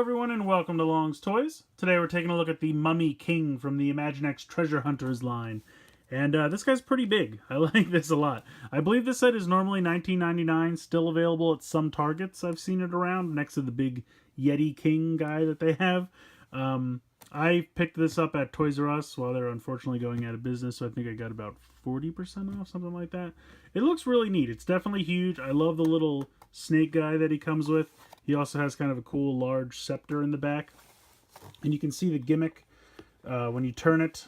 Hello everyone and welcome to Long's Toys. Today we're taking a look at the Mummy King from the Imaginext Treasure Hunters line. And this guy's pretty big. I like this a lot. I believe this set is normally $19.99, still available at some Targets. I've seen it around next to the big Yeti King guy that they have. I picked this up at Toys R Us while they're unfortunately going out of business, so I think I got about 40% off, something like that. It looks really neat. It's definitely huge. I love the little snake guy that he comes with. He also has kind of a cool large scepter in the back. And you can see the gimmick when you turn it.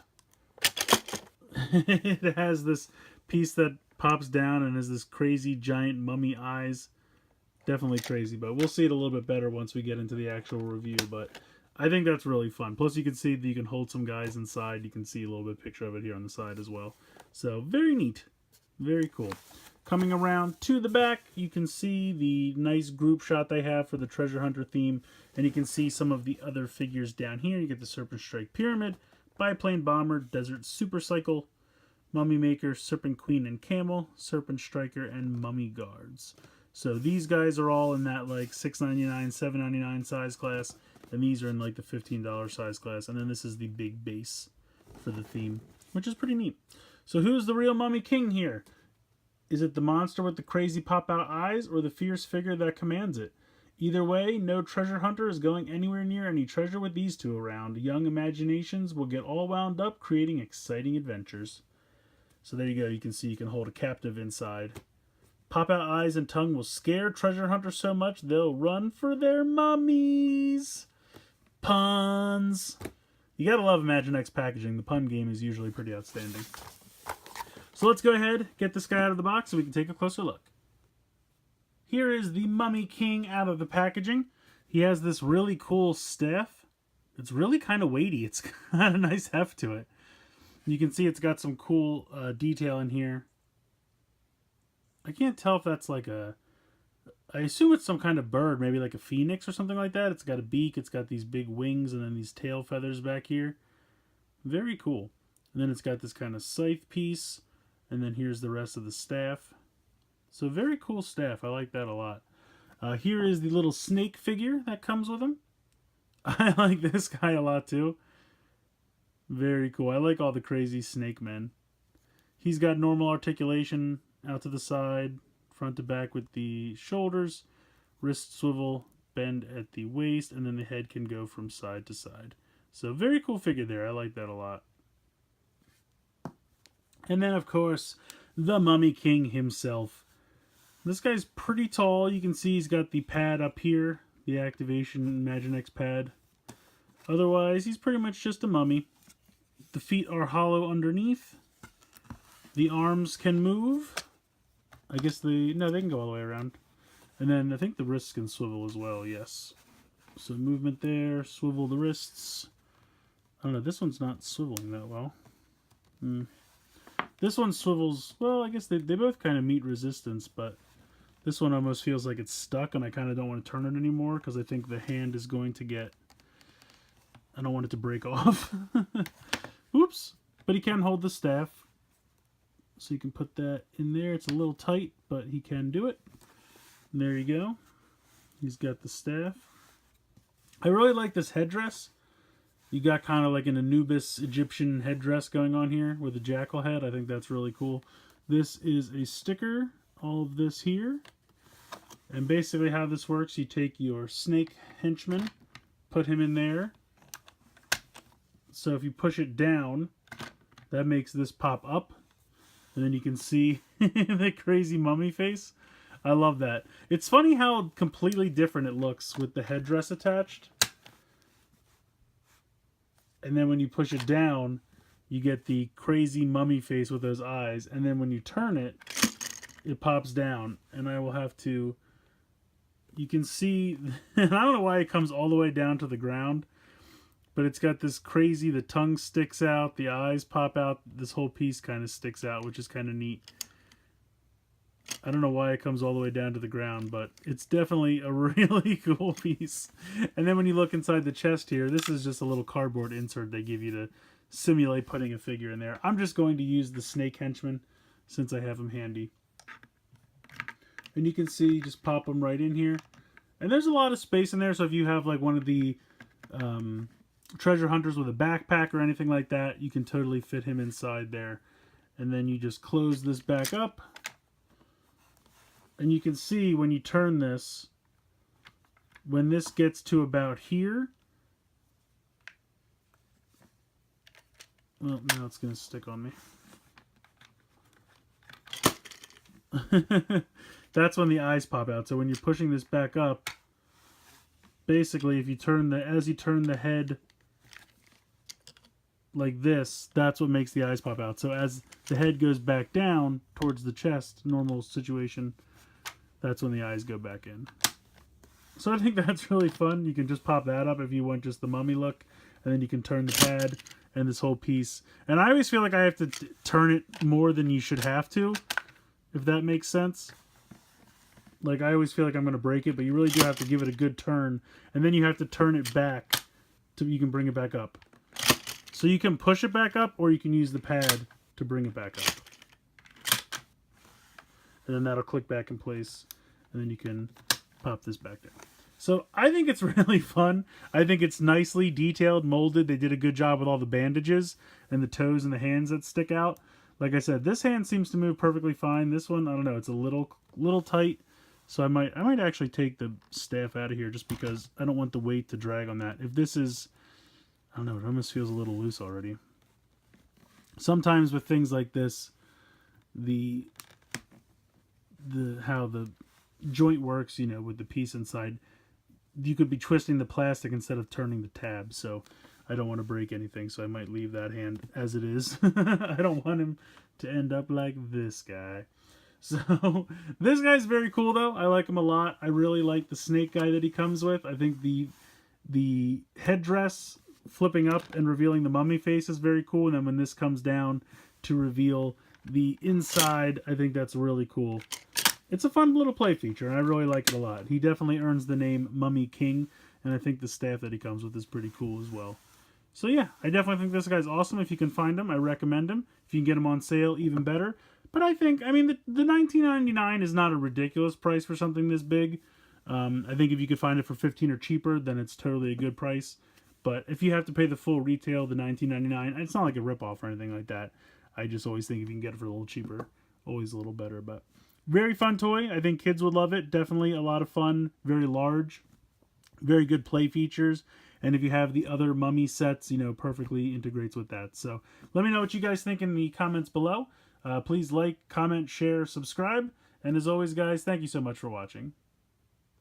It has this piece that pops down and has this crazy giant mummy eyes. Definitely crazy, but we'll see it a little bit better once we get into the actual review. But I think that's really fun. Plus you can see that you can hold some guys inside. You can see a little bit of picture of it here on the side as well. So very neat. Very cool. Coming around to the back, you can see the nice group shot they have for the Treasure Hunter theme. And you can see some of the other figures down here. You get the Serpent Strike Pyramid, Biplane Bomber, Desert Super Cycle, Mummy Maker, Serpent Queen and Camel, Serpent Striker, and Mummy Guards. So these guys are all in that like $6.99, $7.99 size class. And these are in like the $15 size class. And then this is the big base for the theme, which is pretty neat. So who's the real Mummy King here? Is it the monster with the crazy pop-out eyes or the fierce figure that commands it? Either way, no treasure hunter is going anywhere near any treasure with these two around. Young imaginations will get all wound up, creating exciting adventures. So there you go. You can see you can hold a captive inside. Pop-out eyes and tongue will scare treasure hunters so much they'll run for their mummies. Puns. You gotta love Imaginext packaging. The pun game is usually pretty outstanding. So let's go ahead, get this guy out of the box so we can take a closer look. Here is the Mummy King out of the packaging. He has this really cool staff. It's really kind of weighty. It's got a nice heft to it. You can see it's got some cool detail in here. I can't tell if that's like a... I assume it's some kind of bird, maybe like a phoenix or something like that. It's got a beak, it's got these big wings, and then these tail feathers back here. Very cool. And then it's got this kind of scythe piece. And then here's the rest of the staff. So very cool staff. I like that a lot. Here is the little snake figure that comes with him. I like this guy a lot too. Very cool. I like all the crazy snake men. He's got normal articulation out to the side, front to back with the shoulders, wrist swivel, bend at the waist, and then the head can go from side to side. So very cool figure there. I like that a lot. And then, of course, the Mummy King himself. This guy's pretty tall. You can see he's got the pad up here, the activation Imaginext pad. Otherwise, he's pretty much just a mummy. The feet are hollow underneath. The arms can move. I guess they can go all the way around. And then I think the wrists can swivel as well, yes. So movement there, swivel the wrists. I don't know, this one's not swiveling that well. This one swivels, well, I guess they both kind of meet resistance, but this one almost feels like it's stuck, and I kind of don't want to turn it anymore, because I think the hand is going to get... I don't want it to break off. Oops! But he can hold the staff, so you can put that in there. It's a little tight, but he can do it. And there you go. He's got the staff. I really like this headdress. You got kind of like an Anubis Egyptian headdress going on here with a jackal head. I think that's really cool. This is a sticker, all of this here. And basically how this works, you take your snake henchman, put him in there. So if you push it down, that makes this pop up. And then you can see the crazy mummy face. I love that. It's funny how completely different it looks with the headdress attached. And then when you push it down, you get the crazy mummy face with those eyes. And then when you turn it, it pops down. And I will have to... You can see... And I don't know why it comes all the way down to the ground. But it's got this crazy... The tongue sticks out. The eyes pop out. This whole piece kind of sticks out, which is kind of neat. I don't know why it comes all the way down to the ground, but it's definitely a really cool piece. And then when you look inside the chest here, this is just a little cardboard insert they give you to simulate putting a figure in there. I'm just going to use the snake henchman since I have him handy. And you can see, just pop them right in here. And there's a lot of space in there, so if you have like one of the treasure hunters with a backpack or anything like that, you can totally fit him inside there. And then you just close this back up. And you can see when you turn this, when this gets to about here, well, now it's going to stick on me. That's when the eyes pop out. So when you're pushing this back up, basically if you turn as you turn the head like this, that's what makes the eyes pop out. So as the head goes back down towards the chest, normal situation, that's when the eyes go back in. So I think that's really fun. You can just pop that up if you want just the mummy look, and then you can turn the pad and this whole piece. And I always feel like I have to turn it more than you should have to, if that makes sense. Like, I always feel like I'm going to break it, but you really do have to give it a good turn. And then you have to turn it back so you can bring it back up. So you can push it back up, or you can use the pad to bring it back up. And then that'll click back in place. And then you can pop this back down. So I think it's really fun. I think it's nicely detailed, molded. They did a good job with all the bandages and the toes and the hands that stick out. Like I said, this hand seems to move perfectly fine. This one, I don't know, it's a little tight. So I might actually take the staff out of here just because I don't want the weight to drag on that. If this is, I don't know, it almost feels a little loose already. Sometimes with things like this, how the joint works, you know, with the piece inside, you could be twisting the plastic instead of turning the tab. So I don't want to break anything, so I might leave that hand as it is. I don't want him to end up like this guy. So this guy's very cool though. I like him a lot. I really like the snake guy that he comes with. I think the headdress flipping up and revealing the mummy face is very cool. And then when this comes down to reveal the inside, I think that's really cool. It's a fun little play feature, and I really like it a lot. He definitely earns the name Mummy King, and I think the staff that he comes with is pretty cool as well. So yeah, I definitely think this guy's awesome. If you can find him, I recommend him. If you can get him on sale, even better. But I think, I mean, the $19.99 is not a ridiculous price for something this big. I think if you could find it for $15 or cheaper, then it's totally a good price. But if you have to pay the full retail, the $19.99, it's not like a ripoff or anything like that. I just always think if you can get it for a little cheaper, always a little better. But very fun toy. I think kids would love it. Definitely a lot of fun. Very large. Very good play features. And if you have the other mummy sets, you know, perfectly integrates with that. So let me know what you guys think in the comments below. Please like, comment, share, subscribe. And as always, guys, thank you so much for watching.